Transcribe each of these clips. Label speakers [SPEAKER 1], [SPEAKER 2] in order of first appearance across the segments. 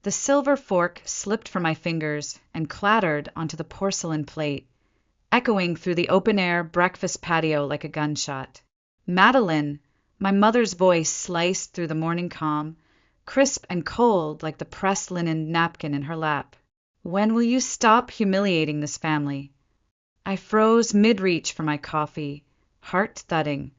[SPEAKER 1] The silver fork slipped from my fingers and clattered onto the porcelain plate, echoing through the open-air breakfast patio like a gunshot. Madeline, my mother's voice sliced through the morning calm, crisp and cold like the pressed linen napkin in her lap. When will you stop humiliating this family? I froze mid-reach for my coffee, heart thudding,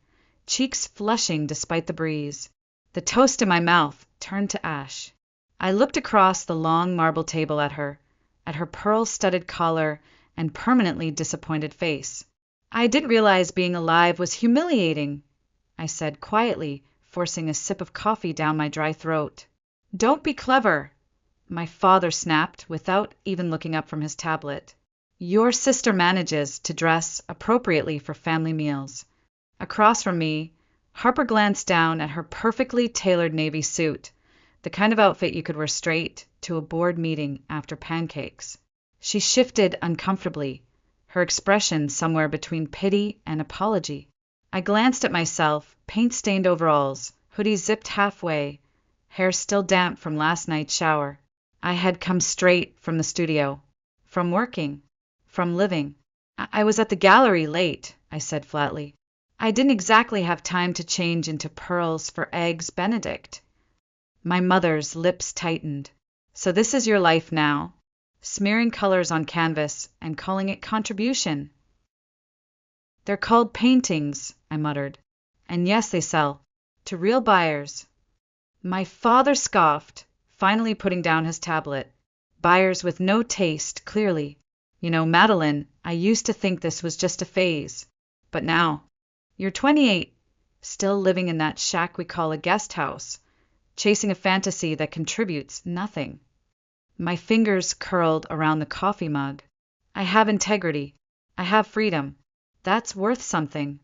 [SPEAKER 1] cheeks flushing despite the breeze. The toast in my mouth turned to ash. I looked across the long marble table at her pearl-studded collar and permanently disappointed face. I didn't realize being alive was humiliating, I said quietly, forcing a sip of coffee down my dry throat. Don't be clever, my father snapped without even looking up from his tablet. Your sister manages to dress appropriately for family meals. Across from me, Harper glanced down at her perfectly tailored navy suit, the kind of outfit you could wear straight to a board meeting after pancakes. She shifted uncomfortably, her expression somewhere between pity and apology. I glanced at myself, paint-stained overalls, hoodie zipped halfway, hair still damp from last night's shower. I had come straight from the studio, from working, from living. I was at the gallery late, I said flatly. I didn't exactly have time to change into pearls for eggs Benedict. My mother's lips tightened. So this is your life now? Smearing colors on canvas and calling it contribution. They're called paintings, I muttered. And yes, they sell. To real buyers. My father scoffed, finally putting down his tablet. Buyers with no taste, clearly. You know, Madeline, I used to think this was just a phase. But now, you're 28, still living in that shack we call a guest house, chasing a fantasy that contributes nothing. My fingers curled around the coffee mug. I have integrity. I have freedom. That's worth something.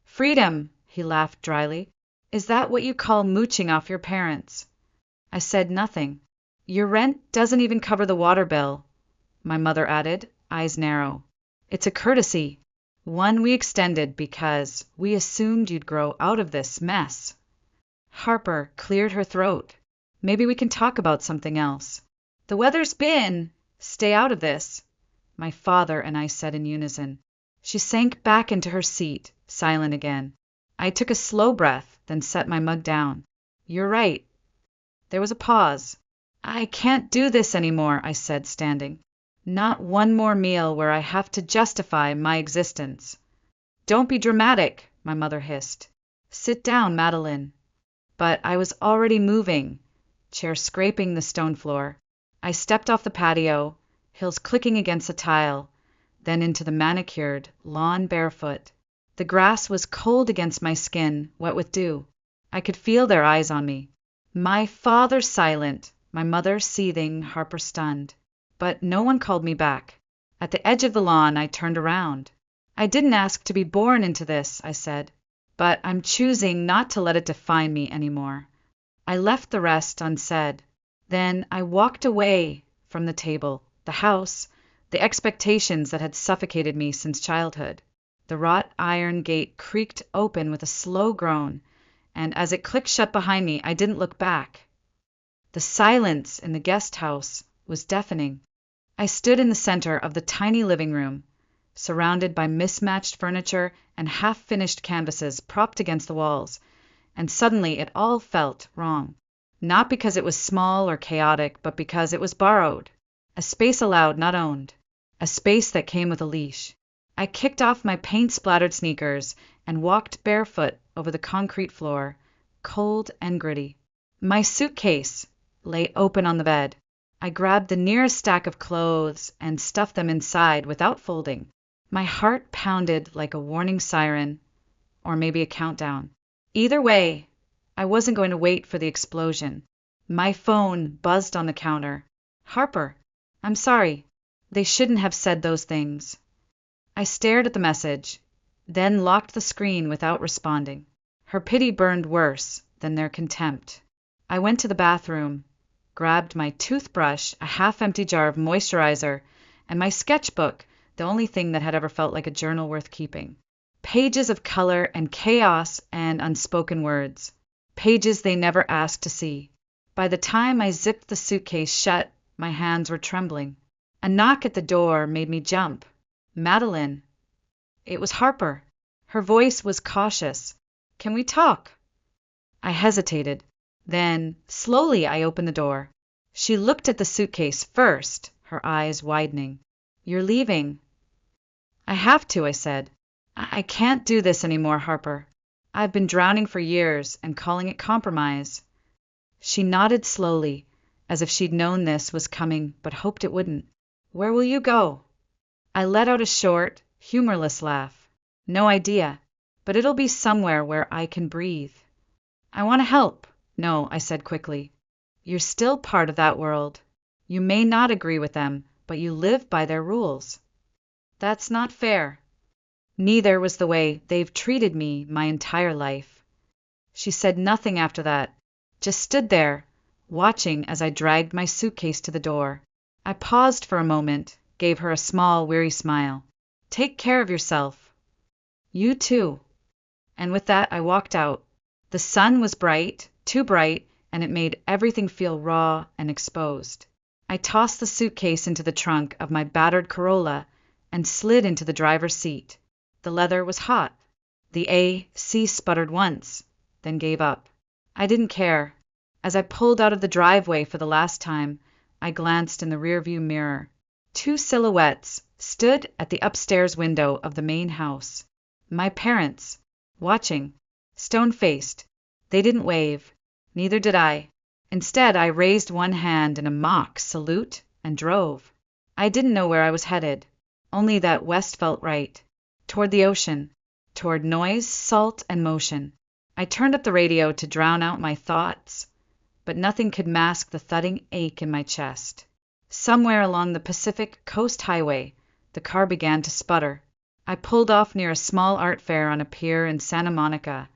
[SPEAKER 1] Freedom, he laughed dryly. Is that what you call mooching off your parents? I said nothing. Your rent doesn't even cover the water bill, my mother added, eyes narrow. It's a courtesy, one we extended because we assumed you'd grow out of this mess. Harper cleared her throat. Maybe we can talk about something else. The weather's been. Stay out of this, my father and I said in unison. She sank back into her seat, silent again. I took a slow breath, then set my mug down. You're right. There was a pause. I can't do this anymore, I said, standing. Not one more meal where I have to justify my existence. Don't be dramatic, my mother hissed. Sit down, Madeline. But I was already moving, chair scraping the stone floor. I stepped off the patio, heels clicking against the tile, then into the manicured lawn barefoot. The grass was cold against my skin, wet with dew. I could feel their eyes on me. My father silent, my mother seething, Harper stunned. But no one called me back. At the edge of the lawn, I turned around. I didn't ask to be born into this, I said, but I'm choosing not to let it define me anymore. I left the rest unsaid. Then I walked away from the table, the house, the expectations that had suffocated me since childhood. The wrought iron gate creaked open with a slow groan, and as it clicked shut behind me, I didn't look back. The silence in the guest house was deafening. I stood in the center of the tiny living room, surrounded by mismatched furniture and half-finished canvases propped against the walls, and suddenly it all felt wrong. Not because it was small or chaotic, but because it was borrowed. A space allowed, not owned. A space that came with a leash. I kicked off my paint-splattered sneakers and walked barefoot over the concrete floor, cold and gritty. My suitcase lay open on the bed. I grabbed the nearest stack of clothes and stuffed them inside without folding. My heart pounded like a warning siren, or maybe a countdown. Either way, I wasn't going to wait for the explosion. My phone buzzed on the counter. Harper, I'm sorry. They shouldn't have said those things. I stared at the message, then locked the screen without responding. Her pity burned worse than their contempt. I went to the bathroom, grabbed my toothbrush, a half-empty jar of moisturizer, and my sketchbook, the only thing that had ever felt like a journal worth keeping. Pages of color and chaos and unspoken words. Pages they never asked to see. By the time I zipped the suitcase shut, my hands were trembling. A knock at the door made me jump. Madeline. It was Harper. Her voice was cautious. "Can we talk?" I hesitated. Then, slowly, I opened the door. She looked at the suitcase first, her eyes widening. "You're leaving?" "I have to," I said. I can't do this anymore, Harper. I've been drowning for years and calling it compromise." She nodded slowly, as if she'd known this was coming but hoped it wouldn't. "Where will you go?" I let out a short, humorless laugh. "No idea, but it'll be somewhere where I can breathe." "I want to help." "No," I said quickly. "You're still part of that world. You may not agree with them, but you live by their rules." "That's not fair." "Neither was the way they've treated me my entire life." She said nothing after that, just stood there, watching as I dragged my suitcase to the door. I paused for a moment, gave her a small, weary smile. "Take care of yourself." "You too." And with that, I walked out. The sun was bright, too bright, and it made everything feel raw and exposed. I tossed the suitcase into the trunk of my battered Corolla and slid into the driver's seat. The leather was hot. The AC sputtered once, then gave up. I didn't care. As I pulled out of the driveway for the last time, I glanced in the rearview mirror. Two silhouettes stood at the upstairs window of the main house. My parents, watching, stone-faced. They didn't wave. Neither did I. Instead, I raised one hand in a mock salute and drove. I didn't know where I was headed, only that west felt right. Toward the ocean, toward noise, salt, and motion. I turned up the radio to drown out my thoughts, but nothing could mask the thudding ache in my chest. Somewhere along the Pacific Coast Highway, the car began to sputter. I pulled off near a small art fair on a pier in Santa Monica,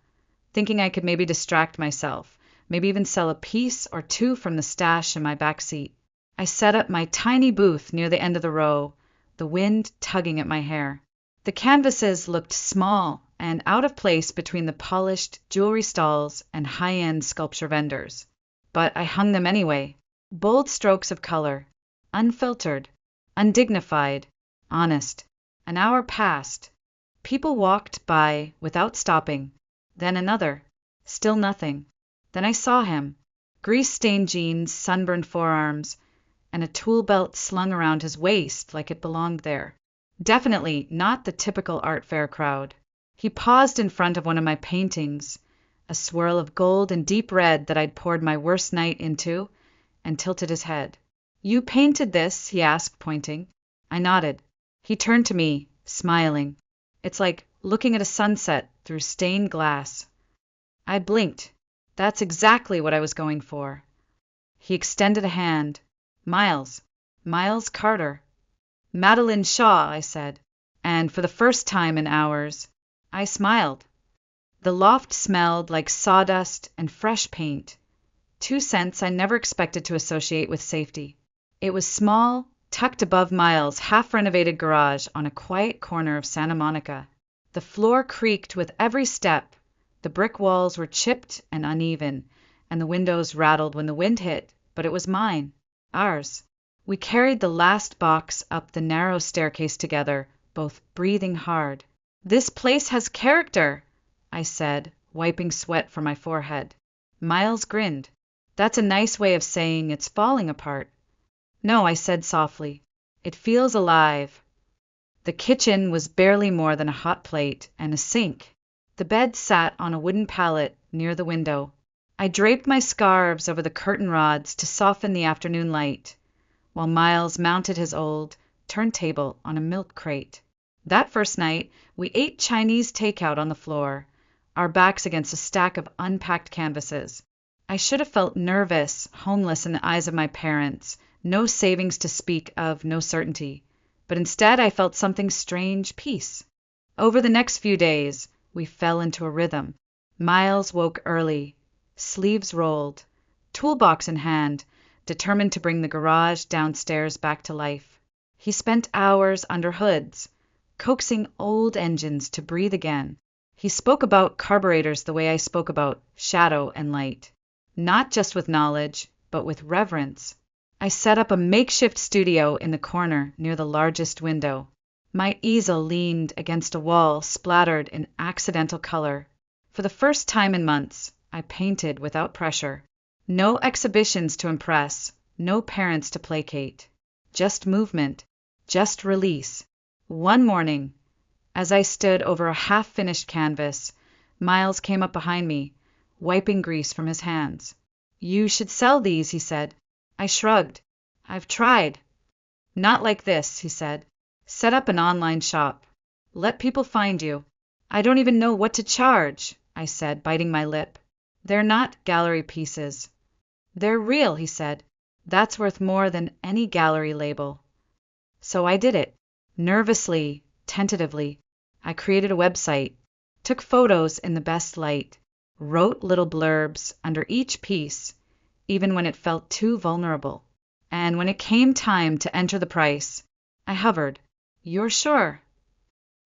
[SPEAKER 1] thinking I could maybe distract myself, maybe even sell a piece or two from the stash in my back seat. I set up my tiny booth near the end of the row, the wind tugging at my hair. The canvases looked small and out of place between the polished jewelry stalls and high-end sculpture vendors. But I hung them anyway. Bold strokes of color, unfiltered, undignified, honest. An hour passed. People walked by without stopping. Then another. Still nothing. Then I saw him. Grease-stained jeans, sunburned forearms, and a tool belt slung around his waist like it belonged there. Definitely not the typical art fair crowd. He paused in front of one of my paintings, a swirl of gold and deep red that I'd poured my worst night into, and tilted his head. "You painted this?" he asked, pointing. I nodded. He turned to me, smiling. "It's like looking at a sunset through stained glass." I blinked. That's exactly what I was going for. He extended a hand. "Miles. Miles Carter." "Madeline Shaw," I said, and for the first time in hours, I smiled. The loft smelled like sawdust and fresh paint, two scents I never expected to associate with safety. It was small, tucked above Miles' half-renovated garage on a quiet corner of Santa Monica. The floor creaked with every step, the brick walls were chipped and uneven, and the windows rattled when the wind hit, but it was mine, ours. We carried the last box up the narrow staircase together, both breathing hard. "This place has character," I said, wiping sweat from my forehead. Miles grinned. "That's a nice way of saying it's falling apart." "No," I said softly. "It feels alive." The kitchen was barely more than a hot plate and a sink. The bed sat on a wooden pallet near the window. I draped my scarves over the curtain rods to soften the afternoon light, while Miles mounted his old turntable on a milk crate. That first night, we ate Chinese takeout on the floor, our backs against a stack of unpacked canvases. I should have felt nervous, homeless in the eyes of my parents, no savings to speak of, no certainty. But instead, I felt something strange, peace. Over the next few days, we fell into a rhythm. Miles woke early, sleeves rolled, toolbox in hand, determined to bring the garage downstairs back to life. He spent hours under hoods, coaxing old engines to breathe again. He spoke about carburetors the way I spoke about shadow and light. Not just with knowledge, but with reverence. I set up a makeshift studio in the corner near the largest window. My easel leaned against a wall splattered in accidental color. For the first time in months, I painted without pressure. No exhibitions to impress, no parents to placate. Just movement, just release. One morning, as I stood over a half-finished canvas, Miles came up behind me, wiping grease from his hands. "You should sell these," he said. I shrugged. "I've tried." "Not like this," he said. "Set up an online shop. Let people find you." "I don't even know what to charge," I said, biting my lip. "They're not gallery pieces." "They're real," he said. "That's worth more than any gallery label." So I did it. Nervously, tentatively, I created a website, took photos in the best light, wrote little blurbs under each piece, even when it felt too vulnerable. And when it came time to enter the price, I hovered. "You're sure?"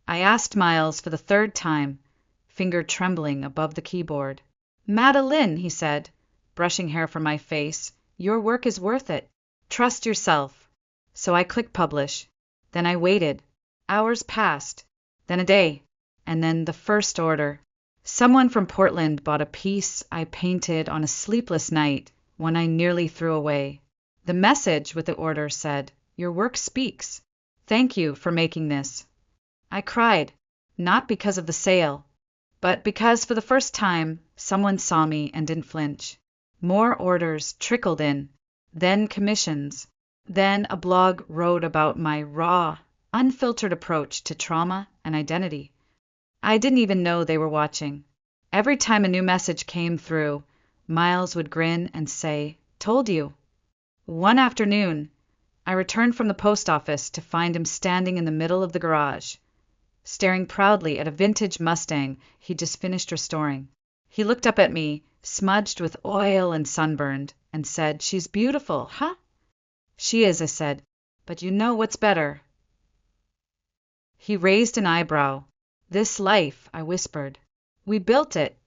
[SPEAKER 1] I asked Miles for the third time, finger trembling above the keyboard. "Madeline," he said, brushing hair from my face, "your work is worth it. Trust yourself." So I clicked publish. Then I waited. Hours passed, then a day, and then the first order. Someone from Portland bought a piece I painted on a sleepless night, one I nearly threw away. The message with the order said, "Your work speaks. Thank you for making this." I cried, not because of the sale, but because for the first time someone saw me and didn't flinch. More orders trickled in, then commissions, then a blog wrote about my raw, unfiltered approach to trauma and identity. I didn't even know they were watching. Every time a new message came through, Miles would grin and say, "Told you." One afternoon, I returned from the post office to find him standing in the middle of the garage, staring proudly at a vintage Mustang he'd just finished restoring. He looked up at me, smudged with oil and sunburned, and said, "She's beautiful, huh?" "She is," I said, "but you know what's better." He raised an eyebrow. "This life," I whispered. "We built it."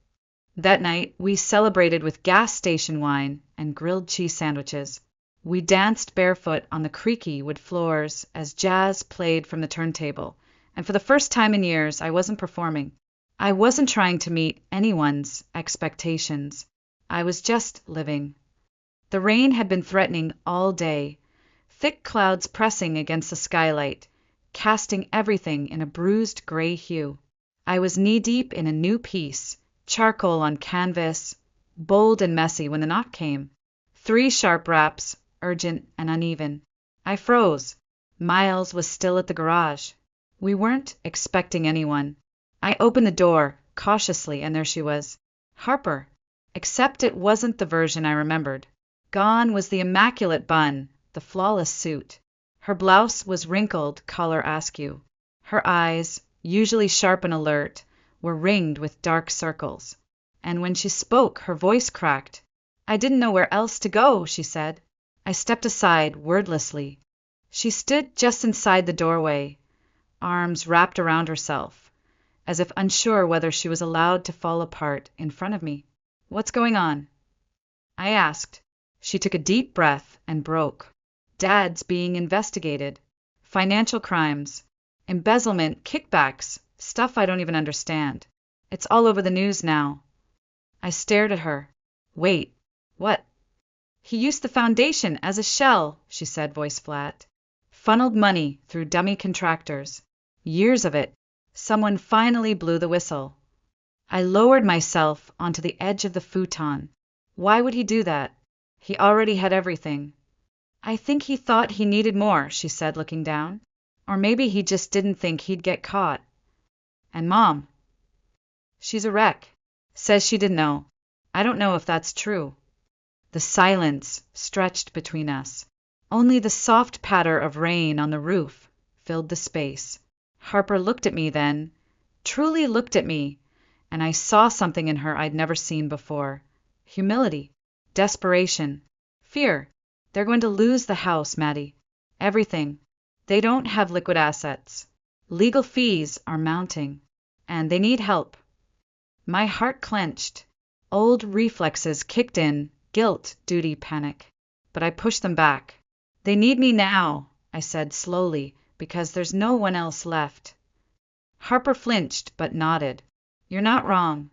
[SPEAKER 1] That night, we celebrated with gas station wine and grilled cheese sandwiches. We danced barefoot on the creaky wood floors as jazz played from the turntable, and for the first time in years, I wasn't performing. I wasn't trying to meet anyone's expectations. I was just living. The rain had been threatening all day, thick clouds pressing against the skylight, casting everything in a bruised gray hue. I was knee-deep in a new piece, charcoal on canvas, bold and messy when the knock came. 3 sharp raps, urgent and uneven. I froze. Miles was still at the garage. We weren't expecting anyone. I opened the door, cautiously, and there she was. Harper. Except it wasn't the version I remembered. Gone was the immaculate bun, the flawless suit. Her blouse was wrinkled, collar askew. Her eyes, usually sharp and alert, were ringed with dark circles. And when she spoke, her voice cracked. "I didn't know where else to go," she said. I stepped aside, wordlessly. She stood just inside the doorway, arms wrapped around herself, as if unsure whether she was allowed to fall apart in front of me. "What's going on?" I asked. She took a deep breath and broke. "Dad's being investigated. Financial crimes, embezzlement, kickbacks, stuff I don't even understand. It's all over the news now." I stared at her. "Wait, what?" "He used the foundation as a shell," she said, voice flat. "Funneled money through dummy contractors. Years of it. Someone finally blew the whistle." I lowered myself onto the edge of the futon. Why would he do that? He already had everything. "I think he thought he needed more," she said, looking down. "Or maybe he just didn't think he'd get caught." "And Mom?" "She's a wreck. Says she didn't know. I don't know if that's true." The silence stretched between us. Only the soft patter of rain on the roof filled the space. Harper looked at me then, truly looked at me, and I saw something in her I'd never seen before. Humility, desperation, fear. "They're going to lose the house, Maddie. Everything. They don't have liquid assets. Legal fees are mounting, and they need help." My heart clenched. Old reflexes kicked in, guilt, duty, panic. but I pushed them back. They need me now, I said slowly, because there's no one else left. Harper flinched, but nodded. You're not wrong.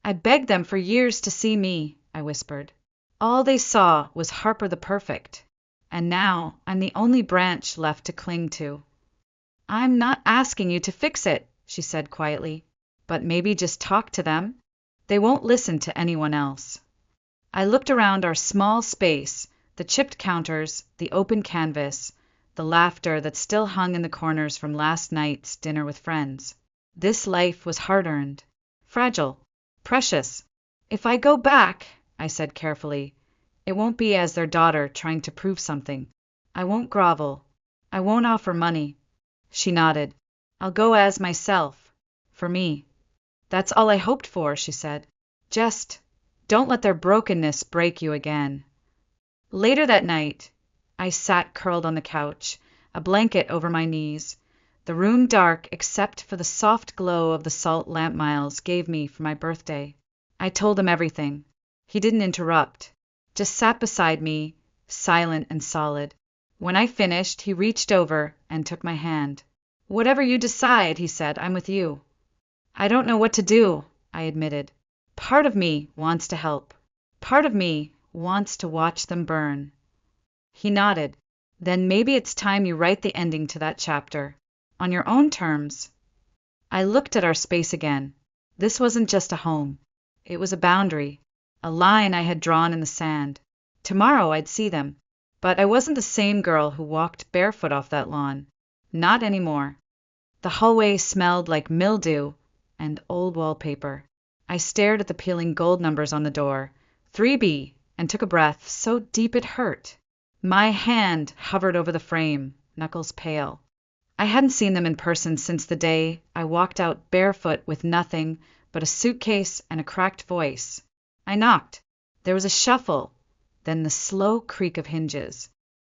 [SPEAKER 1] I begged them for years to see me, I whispered. All they saw was Harper the Perfect, and now I'm the only branch left to cling to. I'm not asking you to fix it, she said quietly, but maybe just talk to them. They won't listen to anyone else. I looked around our small space, the chipped counters, the open canvas, the laughter that still hung in the corners from last night's dinner with friends. This life was hard-earned, fragile, precious. If I go back, I said carefully, it won't be as their daughter trying to prove something. I won't grovel. I won't offer money. She nodded. I'll go as myself. For me. That's all I hoped for, she said. Just don't let their brokenness break you again. Later that night, I sat curled on the couch, a blanket over my knees, the room dark except for the soft glow of the salt lamp Miles gave me for my birthday. I told him everything. He didn't interrupt, just sat beside me, silent and solid. When I finished, he reached over and took my hand. Whatever you decide, he said, I'm with you. I don't know what to do, I admitted. Part of me wants to help. Part of me wants to watch them burn. He nodded. Then maybe it's time you write the ending to that chapter. On your own terms. I looked at our space again. This wasn't just a home. It was a boundary, a line I had drawn in the sand. Tomorrow I'd see them. But I wasn't the same girl who walked barefoot off that lawn. Not anymore. The hallway smelled like mildew and old wallpaper. I stared at the peeling gold numbers on the door, 3B, and took a breath so deep it hurt. My hand hovered over the frame, knuckles pale. I hadn't seen them in person since the day I walked out barefoot with nothing but a suitcase and a cracked voice. I knocked. There was a shuffle, then the slow creak of hinges.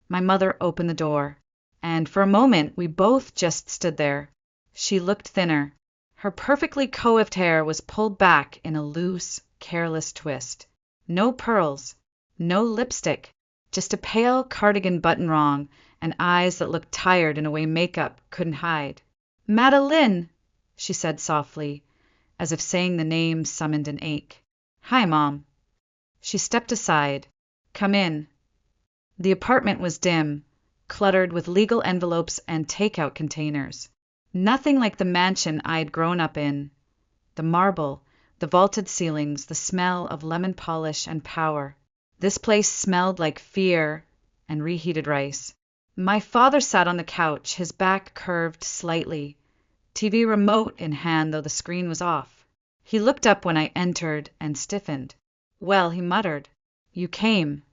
[SPEAKER 1] My mother opened the door, and for a moment we both just stood there. She looked thinner. Her perfectly coiffed hair was pulled back in a loose, careless twist. No pearls, no lipstick, just a pale cardigan button wrong and eyes that looked tired in a way makeup couldn't hide. Madeline, she said softly, as if saying the name summoned an ache. Hi, Mom. She stepped aside. Come in. The apartment was dim, cluttered with legal envelopes and takeout containers. Nothing like the mansion I'd grown up in. The marble, the vaulted ceilings, the smell of lemon polish and power. This place smelled like fear and reheated rice. My father sat on the couch, his back curved slightly, TV remote in hand though the screen was off. He looked up when I entered and stiffened. Well, he muttered. You came.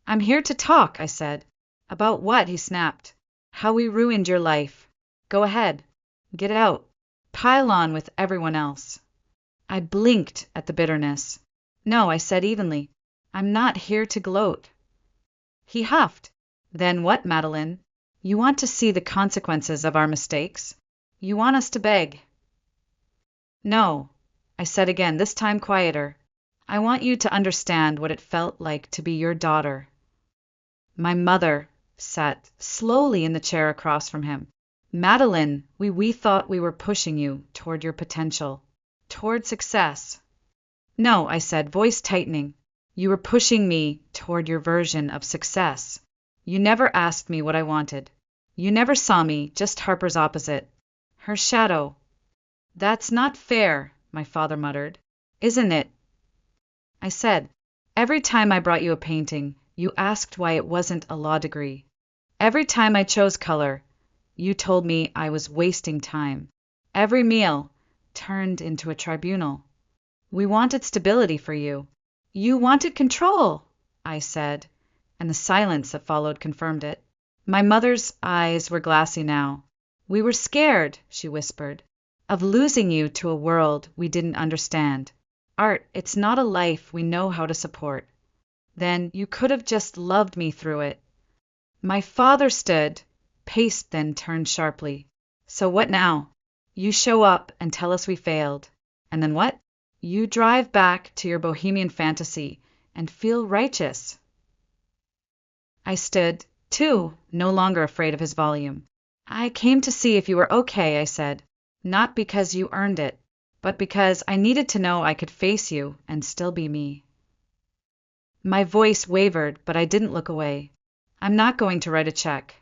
[SPEAKER 1] I'm here to talk, I said. About what? He snapped. How we ruined your life. Go ahead. Get it out. Pile on with everyone else. I blinked at the bitterness. No, I said evenly. I'm not here to gloat. He huffed. Then what, Madeline? You want to see the consequences of our mistakes? You want us to beg? No, I said again, this time quieter. I want you to understand what it felt like to be your daughter. My mother sat slowly in the chair across from him. Madeline, we thought we were pushing you toward your potential, toward success. No, I said, voice tightening. You were pushing me toward your version of success. You never asked me what I wanted. You never saw me, just Harper's opposite. Her shadow. That's not fair, my father muttered. Isn't it? I said, every time I brought you a painting, you asked why it wasn't a law degree. Every time I chose color, you told me I was wasting time. Every meal turned into a tribunal. We wanted stability for you. You wanted control, I said, and the silence that followed confirmed it. My mother's eyes were glassy now. We were scared, she whispered, of losing you to a world we didn't understand. Art, it's not a life we know how to support. Then you could have just loved me through it. My father stood, paced, then turned sharply. So what now? You show up and tell us we failed. And then what? You drive back to your bohemian fantasy and feel righteous. I stood, too, no longer afraid of his volume. I came to see if you were okay, I said. Not because you earned it, but because I needed to know I could face you and still be me. My voice wavered, but I didn't look away. I'm not going to write a check.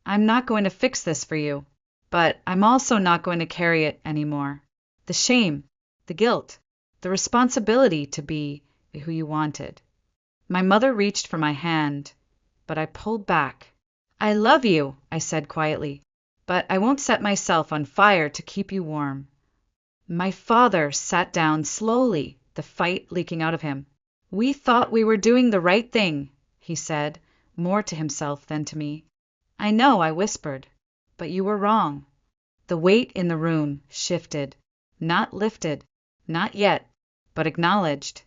[SPEAKER 1] I'm not going to fix this for you. But I'm also not going to carry it anymore. The shame, the guilt, the responsibility to be who you wanted. My mother reached for my hand, but I pulled back. I love you, I said quietly, but I won't set myself on fire to keep you warm. My father sat down slowly, the fight leaking out of him. We thought we were doing the right thing, he said, more to himself than to me. I know, I whispered, but you were wrong. The weight in the room shifted, not lifted, not yet, but acknowledged.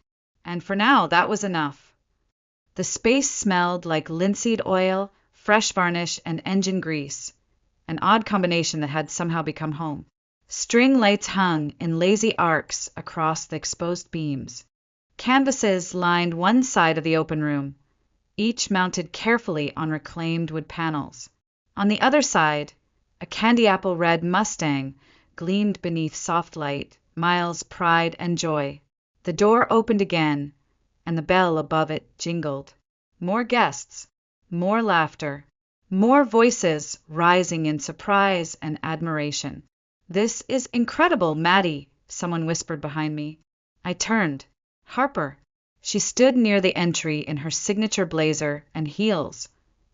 [SPEAKER 1] And for now, that was enough. The space smelled like linseed oil, fresh varnish, and engine grease, an odd combination that had somehow become home. String lights hung in lazy arcs across the exposed beams. Canvases lined one side of the open room, each mounted carefully on reclaimed wood panels. On the other side, a candy apple red Mustang gleamed beneath soft light, Miles' pride and joy. The door opened again, and the bell above it jingled. More guests, more laughter, more voices rising in surprise and admiration. This is incredible, Maddie, someone whispered behind me. I turned. Harper. She stood near the entry in her signature blazer and heels,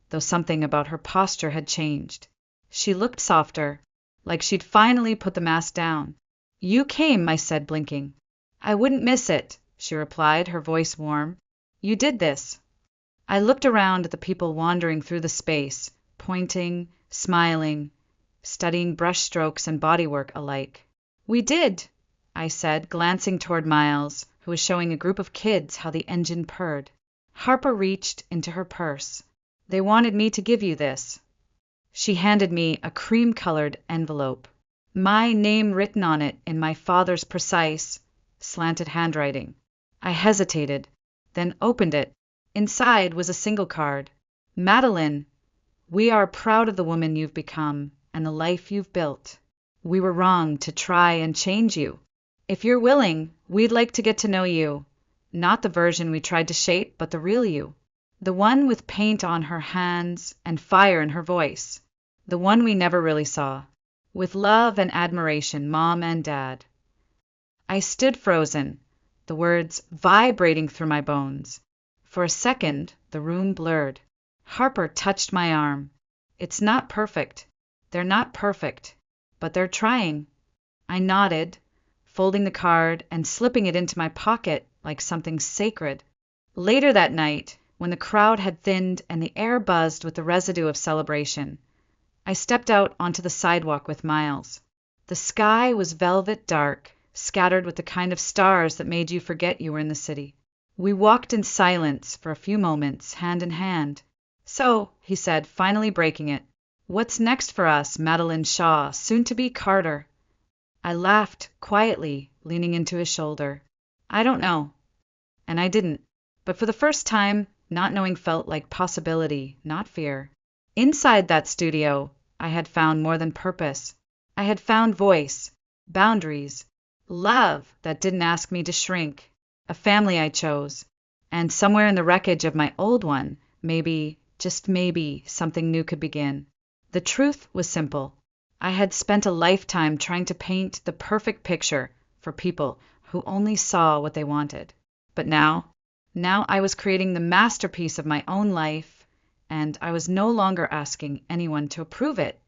[SPEAKER 1] though something about her posture had changed. She looked softer, like she'd finally put the mask down. You came, I said, blinking. I wouldn't miss it, she replied, her voice warm. You did this. I looked around at the people wandering through the space, pointing, smiling, studying brushstrokes and bodywork alike. We did, I said, glancing toward Miles, who was showing a group of kids how the engine purred. Harper reached into her purse. They wanted me to give you this. She handed me a cream-colored envelope, my name written on it in my father's precise, slanted handwriting. I hesitated, then opened it. Inside was a single card. Madeline, we are proud of the woman you've become and the life you've built. We were wrong to try and change you. If you're willing, we'd like to get to know you. Not the version we tried to shape, but the real you. The one with paint on her hands and fire in her voice. The one we never really saw. With love and admiration, Mom and Dad. I stood frozen, the words vibrating through my bones. For a second, the room blurred. Harper touched my arm. It's not perfect. They're not perfect, but they're trying. I nodded, folding the card and slipping it into my pocket like something sacred. Later that night, when the crowd had thinned and the air buzzed with the residue of celebration, I stepped out onto the sidewalk with Miles. The sky was velvet dark, scattered with the kind of stars that made you forget you were in the city. We walked in silence for a few moments, hand in hand. So, he said, finally breaking it, what's next for us, Madeline Shaw, soon to be Carter? I laughed quietly, leaning into his shoulder. I don't know. And I didn't. But for the first time, not knowing felt like possibility, not fear. Inside that studio, I had found more than purpose. I had found voice, boundaries, love that didn't ask me to shrink, a family I chose, and somewhere in the wreckage of my old one, maybe, just maybe, something new could begin. The truth was simple. I had spent a lifetime trying to paint the perfect picture for people who only saw what they wanted. But now I was creating the masterpiece of my own life, and I was no longer asking anyone to approve it.